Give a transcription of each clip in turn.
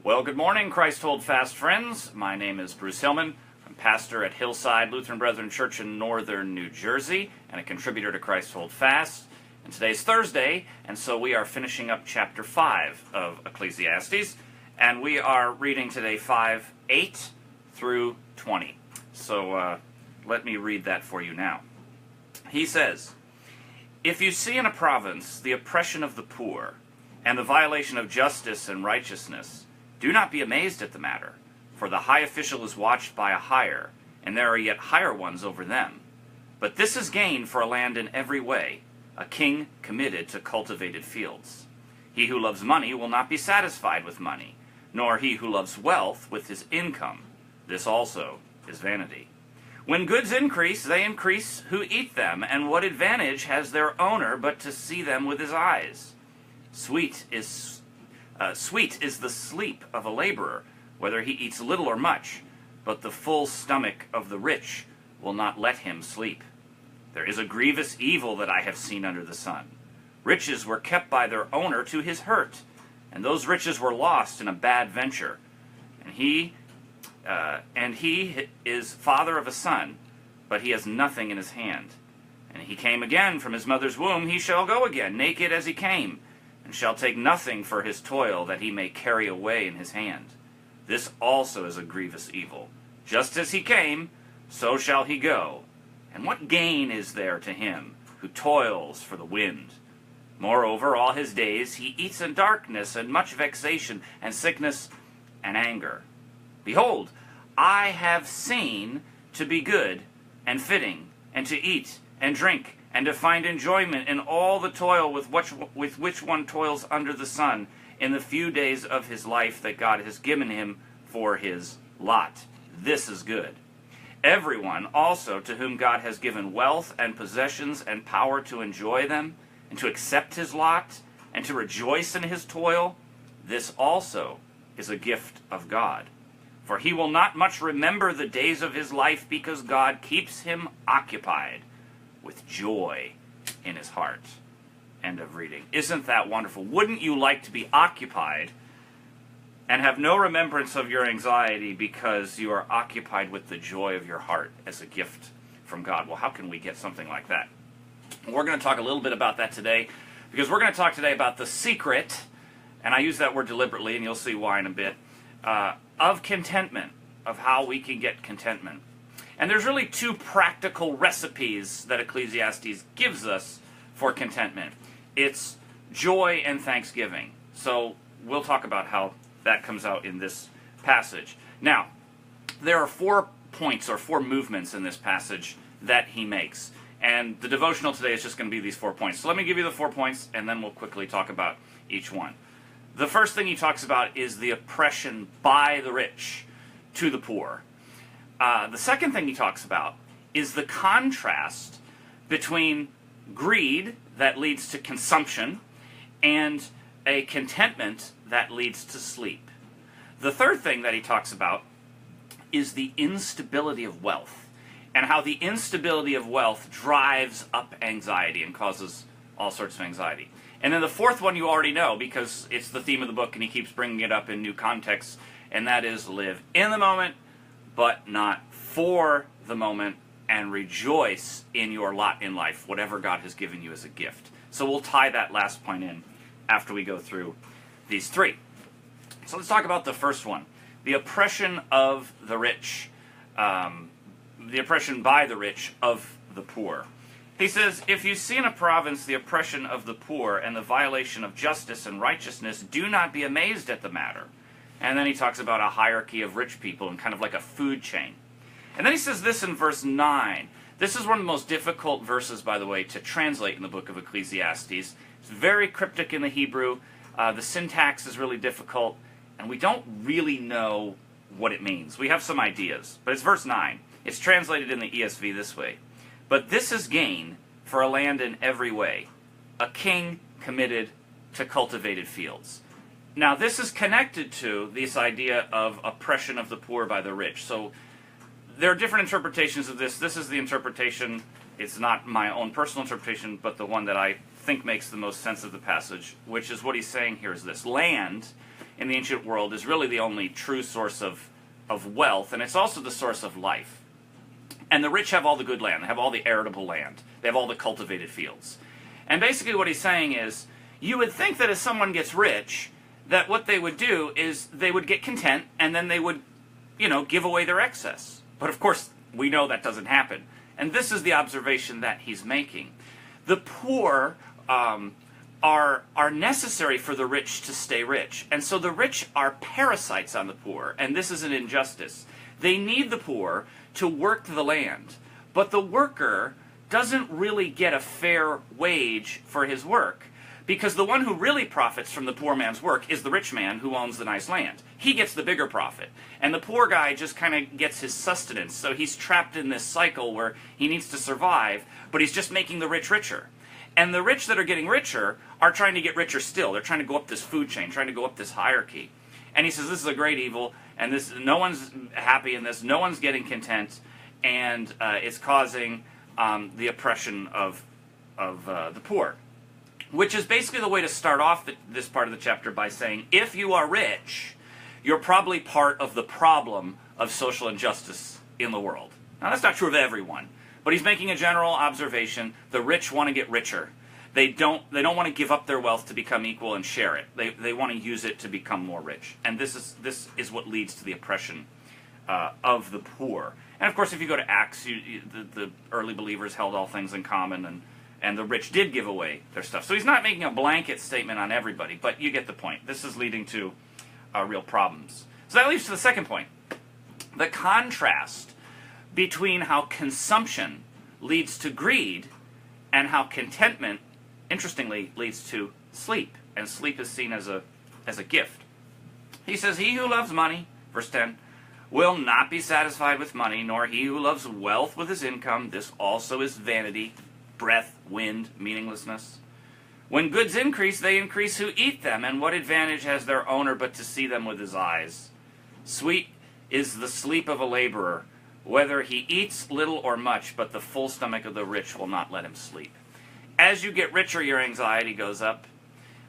Well, good morning, Christ Hold Fast friends. My name is Bruce Hillman. I'm pastor at Hillside Lutheran Brethren Church in northern New Jersey and a contributor to Christ Hold Fast. And today's Thursday, and so we are finishing up chapter 5 of Ecclesiastes, and we are reading today 5:8 through 20. So let me read that for you now. He says, "If you see in a province the oppression of the poor and the violation of justice and righteousness, do not be amazed at the matter, for the high official is watched by a higher, and there are yet higher ones over them. But this is gain for a land in every way, a king committed to cultivated fields. He who loves money will not be satisfied with money, nor he who loves wealth with his income. This also is vanity. When goods increase, they increase who eat them, and what advantage has their owner but to see them with his eyes? Sweet is the sleep of a laborer, whether he eats little or much, but the full stomach of the rich will not let him sleep. There is a grievous evil that I have seen under the sun. Riches were kept by their owner to his hurt, and those riches were lost in a bad venture. And he is father of a son, but he has nothing in his hand. And he came again from his mother's womb, he shall go again, naked as he came, and shall take nothing for his toil that he may carry away in his hand. This also is a grievous evil. Just as he came, so shall he go. And what gain is there to him who toils for the wind? Moreover, all his days he eats in darkness and much vexation and sickness and anger. Behold, I have seen to be good and fitting, and to eat and drink, and to find enjoyment in all the toil with which one toils under the sun, in the few days of his life that God has given him for his lot. This is good. Everyone also to whom God has given wealth and possessions and power to enjoy them, and to accept his lot, and to rejoice in his toil, this also is a gift of God. For he will not much remember the days of his life, because God keeps him occupied with joy in his heart." End of reading. Isn't that wonderful? Wouldn't you like to be occupied and have no remembrance of your anxiety because you are occupied with the joy of your heart as a gift from God? Well, how can we get something like that? We're going to talk a little bit about that today, because we're going to talk today about the secret, and I use that word deliberately, and you'll see why in a bit, of contentment, of how we can get contentment. And there's really two practical recipes that Ecclesiastes gives us for contentment. It's joy and thanksgiving. So we'll talk about how that comes out in this passage. Now, there are 4 points or 4 movements in this passage that he makes. And the devotional today is just going to be these 4 points. So let me give you the 4 points, and then we'll quickly talk about each one. The first thing he talks about is the oppression by the rich to the poor. The second thing he talks about is the contrast between greed that leads to consumption and a contentment that leads to sleep. The third thing that he talks about is the instability of wealth, and how the instability of wealth drives up anxiety and causes all sorts of anxiety. And then the fourth one you already know, because it's the theme of the book and he keeps bringing it up in new contexts, and that is live in the moment, but not for the moment, and rejoice in your lot in life, whatever God has given you as a gift. So we'll tie that last point in after we go through these 3. So let's talk about the first one, the oppression of the rich, the oppression by the rich of the poor. He says, "If you see in a province the oppression of the poor and the violation of justice and righteousness, do not be amazed at the matter." And then he talks about a hierarchy of rich people and kind of like a food chain. And then he says this in verse 9. This is one of the most difficult verses, by the way, to translate in the book of Ecclesiastes. It's very cryptic in the Hebrew. The syntax is really difficult, and we don't really know what it means. We have some ideas, but it's verse 9. It's translated in the ESV this way. "But this is gain for a land in every way, a king committed to cultivated fields." Now, this is connected to this idea of oppression of the poor by the rich. So there are different interpretations of this. This is the interpretation. It's not my own personal interpretation, but the one that I think makes the most sense of the passage, which is what he's saying here is this. Land in the ancient world is really the only true source of wealth, and it's also the source of life. And the rich have all the good land. They have all the arable land. They have all the cultivated fields. And basically what he's saying is, you would think that as someone gets rich, that what they would do is they would get content, and then they would, give away their excess. But of course, we know that doesn't happen. And this is the observation that he's making. The poor are necessary for the rich to stay rich. And so the rich are parasites on the poor, and this is an injustice. They need the poor to work the land, but the worker doesn't really get a fair wage for his work, because the one who really profits from the poor man's work is the rich man who owns the nice land. He gets the bigger profit, and the poor guy just kind of gets his sustenance, so he's trapped in this cycle where he needs to survive, but he's just making the rich richer. And the rich that are getting richer are trying to get richer still. They're trying to go up this food chain, trying to go up this hierarchy. And he says this is a great evil, and no one's happy in this, no one's getting content, and it's causing the oppression of the poor. Which is basically the way to start off this part of the chapter by saying, if you are rich, you're probably part of the problem of social injustice in the world. Now that's not true of everyone, but he's making a general observation. The rich want to get richer. They don't want to give up their wealth to become equal and share it. They want to use it to become more rich. And this is what leads to the oppression of the poor. And of course, if you go to Acts, the early believers held all things in common, and the rich did give away their stuff. So he's not making a blanket statement on everybody, but you get the point. This is leading to real problems. So that leads to the second point. The contrast between how consumption leads to greed and how contentment, interestingly, leads to sleep. And sleep is seen as a gift. He says, he who loves money, verse 10, will not be satisfied with money, nor he who loves wealth with his income. This also is vanity, breath, wind, meaninglessness. When goods increase, they increase who eat them, and what advantage has their owner but to see them with his eyes? Sweet is the sleep of a laborer, whether he eats little or much, but the full stomach of the rich will not let him sleep. As you get richer, your anxiety goes up,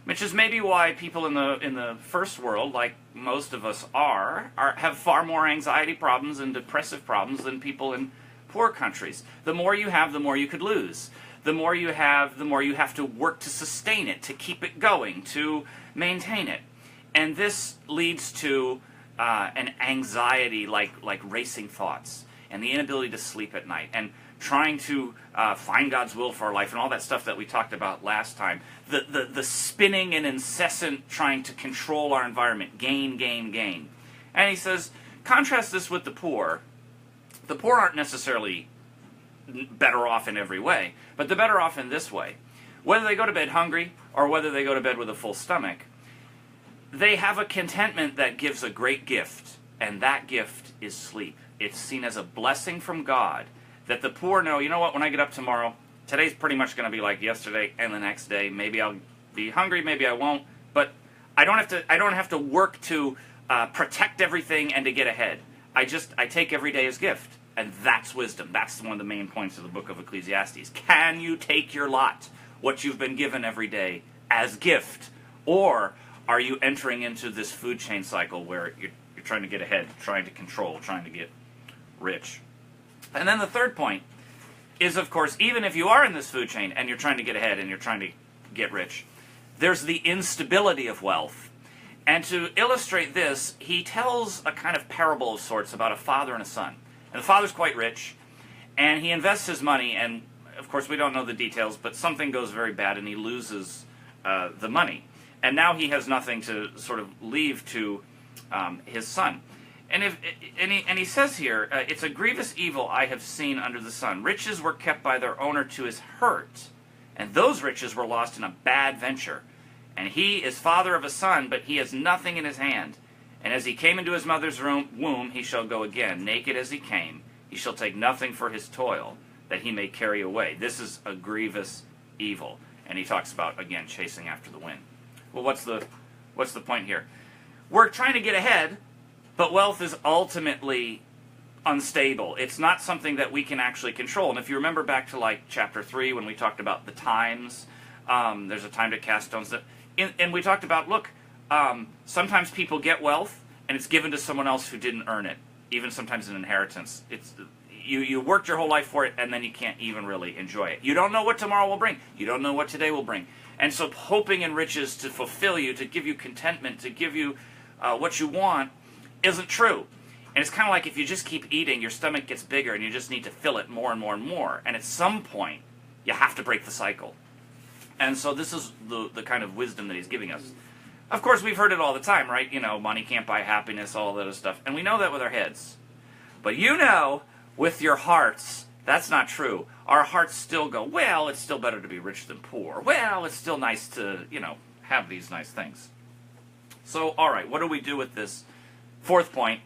which is maybe why people in the first world, like most of us have far more anxiety problems and depressive problems than people in poor countries. The more you have, the more you could lose. The more you have, the more you have to work to sustain it, to keep it going, to maintain it. And this leads to an anxiety like racing thoughts, and the inability to sleep at night, and trying to find God's will for our life, and all that stuff that we talked about last time. The spinning and incessant trying to control our environment, gain, gain, gain. And he says, contrast this with the poor. The poor aren't necessarily better off in every way, but they're better off in this way. Whether they go to bed hungry or whether they go to bed with a full stomach, they have a contentment that gives a great gift, and that gift is sleep. It's seen as a blessing from God that the poor know, you know what, when I get up tomorrow, today's pretty much going to be like yesterday and the next day. Maybe I'll be hungry, maybe I won't, but I don't have to work to protect everything and to get ahead. I take every day as gift. And that's wisdom. That's one of the main points of the book of Ecclesiastes. Can you take your lot, what you've been given every day, as gift? Or are you entering into this food chain cycle where you're trying to get ahead, trying to control, trying to get rich? And then the third point is, of course, even if you are in this food chain and you're trying to get ahead and you're trying to get rich, there's the instability of wealth. And to illustrate this, he tells a kind of parable of sorts about a father and a son. And the father's quite rich, and he invests his money, and of course we don't know the details, but something goes very bad and he loses the money. And now he has nothing to sort of leave to his son. And he says here, it's a grievous evil I have seen under the sun. Riches were kept by their owner to his hurt, and those riches were lost in a bad venture. And he is father of a son, but he has nothing in his hand. And as he came into his mother's womb, he shall go again, naked as he came. He shall take nothing for his toil, that he may carry away. This is a grievous evil. And he talks about, again, chasing after the wind. Well, what's the point here? We're trying to get ahead, but wealth is ultimately unstable. It's not something that we can actually control. And if you remember back to like chapter 3 when we talked about the times, there's a time to cast stones. And we talked about, look, Sometimes people get wealth, and it's given to someone else who didn't earn it, even sometimes an inheritance. You worked your whole life for it, and then you can't even really enjoy it. You don't know what tomorrow will bring. You don't know what today will bring. And so hoping in riches to fulfill you, to give you contentment, to give you what you want, isn't true. And it's kind of like if you just keep eating, your stomach gets bigger, and you just need to fill it more and more and more. And at some point, you have to break the cycle. And so this is the kind of wisdom that he's giving us. Of course, we've heard it all the time, right? You know, money can't buy happiness, all that other stuff. And we know that with our heads. But you know, with your hearts, that's not true. Our hearts still go, well, it's still better to be rich than poor. Well, it's still nice to, have these nice things. So, all right, what do we do with this fourth point?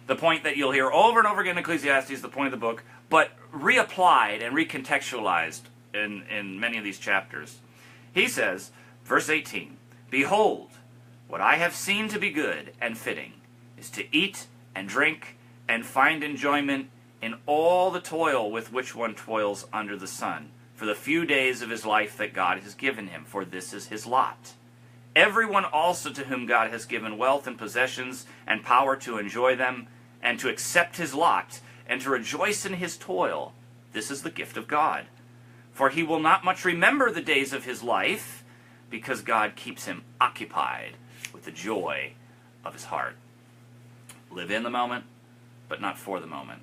The point that you'll hear over and over again in Ecclesiastes, the point of the book, but reapplied and recontextualized in many of these chapters. He says, verse 18, "Behold, what I have seen to be good and fitting is to eat and drink and find enjoyment in all the toil with which one toils under the sun, for the few days of his life that God has given him, for this is his lot. Everyone also to whom God has given wealth and possessions and power to enjoy them, and to accept his lot, and to rejoice in his toil, this is the gift of God. For he will not much remember the days of his life, because God keeps him occupied with the joy of his heart." Live in the moment, but not for the moment.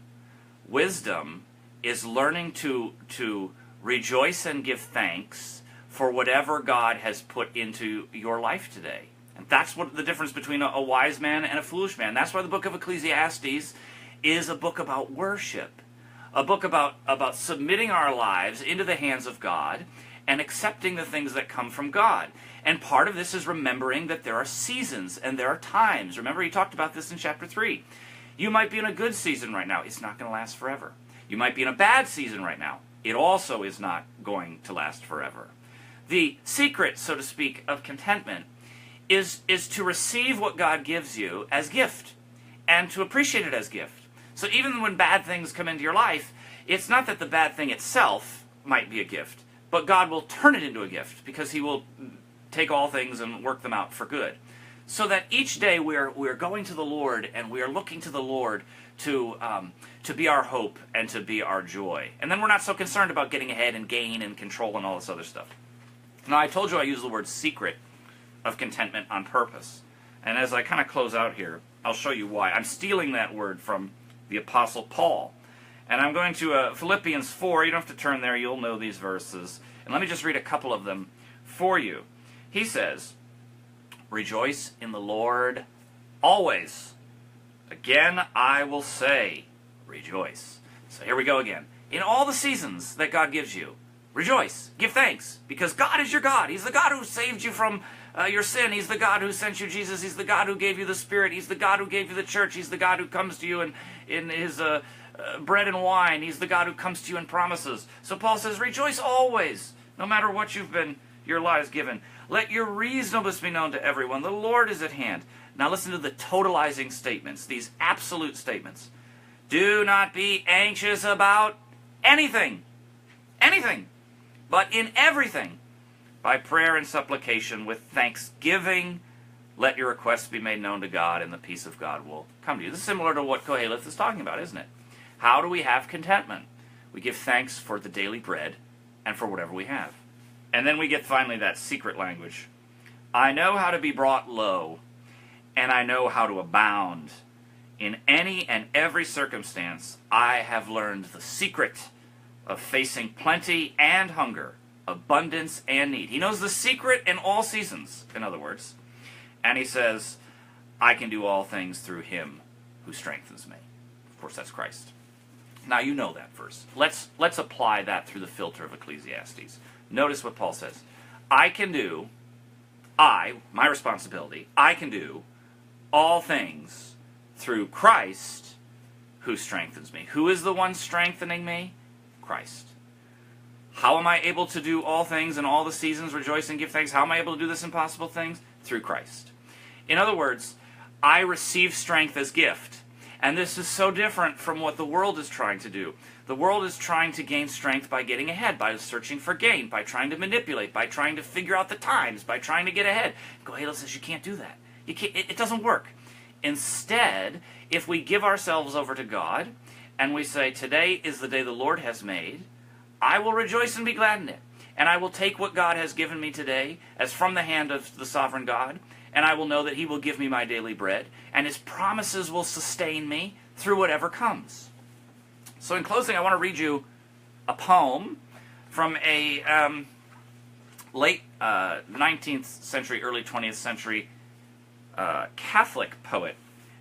Wisdom is learning to rejoice and give thanks for whatever God has put into your life today. And that's what the difference between a wise man and a foolish man. That's why the book of Ecclesiastes is a book about worship, a book about submitting our lives into the hands of God and accepting the things that come from God. And part of this is remembering that there are seasons and there are times. Remember, he talked about this in chapter 3. You might be in a good season right now. It's not going to last forever. You might be in a bad season right now. It also is not going to last forever. The secret, so to speak, of contentment is to receive what God gives you as gift and to appreciate it as gift. So even when bad things come into your life, it's not that the bad thing itself might be a gift, but God will turn it into a gift because he will take all things and work them out for good. So that each day we're going to the Lord and we are looking to the Lord to be our hope and to be our joy. And then we're not so concerned about getting ahead and gain and control and all this other stuff. Now, I told you I use the word secret of contentment on purpose. And as I kind of close out here, I'll show you why. I'm stealing that word from the Apostle Paul. And I'm going to Philippians 4. You don't have to turn there. You'll know these verses. And let me just read a couple of them for you. He says, "Rejoice in the Lord always. Again, I will say, rejoice." So here we go again. In all the seasons that God gives you, rejoice. Give thanks. Because God is your God. He's the God who saved you from your sin. He's the God who sent you Jesus. He's the God who gave you the Spirit. He's the God who gave you the church. He's the God who comes to you in his bread and wine. He's the God who comes to you in promises. So Paul says, rejoice always, no matter what you've been your lives given. Let your reasonableness be known to everyone. The Lord is at hand. Now listen to the totalizing statements, these absolute statements. Do not be anxious about anything. Anything. But in everything, by prayer and supplication with thanksgiving, let your requests be made known to God, and the peace of God will come to you. This is similar to what Koheleth is talking about, isn't it? How do we have contentment? We give thanks for the daily bread and for whatever we have. And then we get finally that secret language. I know how to be brought low, and I know how to abound. In any and every circumstance, I have learned the secret of facing plenty and hunger, abundance and need. He knows the secret in all seasons, in other words. And he says, I can do all things through him who strengthens me. Of course, that's Christ. Now, you know that verse. Let's apply that through the filter of Ecclesiastes. Notice what Paul says. My responsibility, I can do all things through Christ who strengthens me. Who is the one strengthening me? Christ. How am I able to do all things in all the seasons, rejoice and give thanks? How am I able to do this impossible things? Through Christ. In other words, I receive strength as gift. And this is so different from what the world is trying to do. The world is trying to gain strength by getting ahead, by searching for gain, by trying to manipulate, by trying to figure out the times, by trying to get ahead. Koheleth says you can't do that. It doesn't work. Instead, if we give ourselves over to God and we say, today is the day the Lord has made, I will rejoice and be glad in it. And I will take what God has given me today as from the hand of the sovereign God, and I will know that he will give me my daily bread, and his promises will sustain me through whatever comes. So in closing, I want to read you a poem from a late 19th century, early 20th century Catholic poet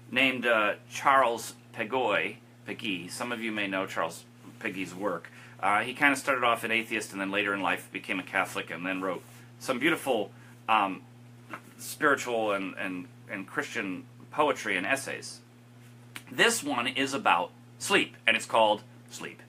named Charles Péguy. Some of you may know Charles Peguy's work. He kind of started off an atheist and then later in life became a Catholic and then wrote some beautiful spiritual and Christian poetry and essays. This one is about sleep, and it's called Sleep.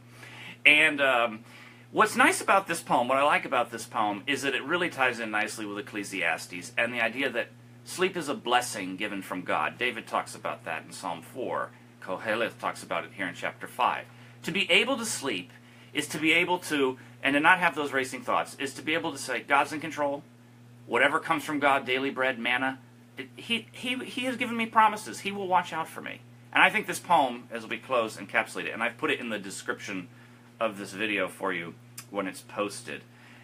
And what's nice about this poem, what I like about this poem, is that it really ties in nicely with Ecclesiastes and the idea that sleep is a blessing given from God. David talks about that in Psalm 4. Koheleth talks about it here in chapter 5. To be able to sleep is to be able to, and to not have those racing thoughts, is to be able to say, God's in control. Whatever comes from God, daily bread, manna, he has given me promises. He will watch out for me. And I think this poem, as we close, encapsulates it. And I've put it in the description of this video for you when it's posted.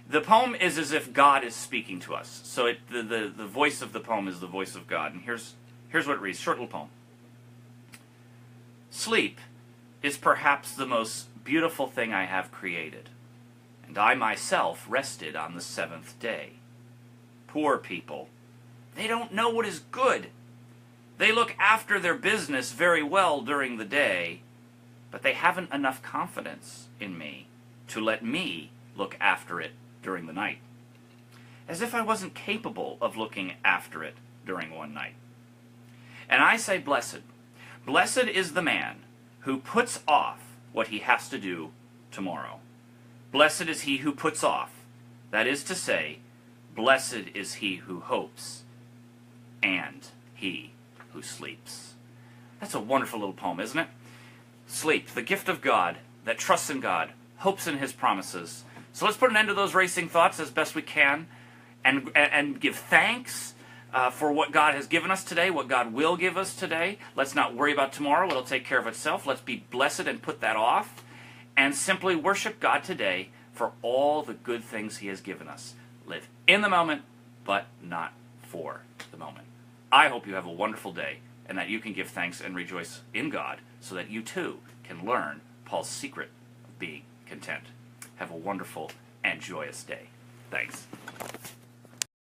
The poem is as if God is speaking to us. So the voice of the poem is the voice of God. And here's what it reads. Short little poem. Sleep is perhaps the most beautiful thing I have created, and I myself rested on the seventh day. Poor people, they don't know what is good. They look after their business very well during the day, but they haven't enough confidence in me to let me look after it during the night. As if I wasn't capable of looking after it during one night. And I say, blessed is the man who puts off what he has to do tomorrow. Blessed is he who puts off, that is to say, blessed is he who hopes, and he who sleeps. That's a wonderful little poem, isn't it? Sleep, the gift of God, that trusts in God, hopes in his promises. So let's put an end to those racing thoughts as best we can, and give thanks for what God has given us today, what God will give us today. Let's not worry about tomorrow. It'll take care of itself. Let's be blessed and put that off, and simply worship God today for all the good things he has given us. Live in the moment, but not for the moment. I hope you have a wonderful day, and that you can give thanks and rejoice in God, so that you too can learn Paul's secret of being content. Have a wonderful and joyous day. Thanks.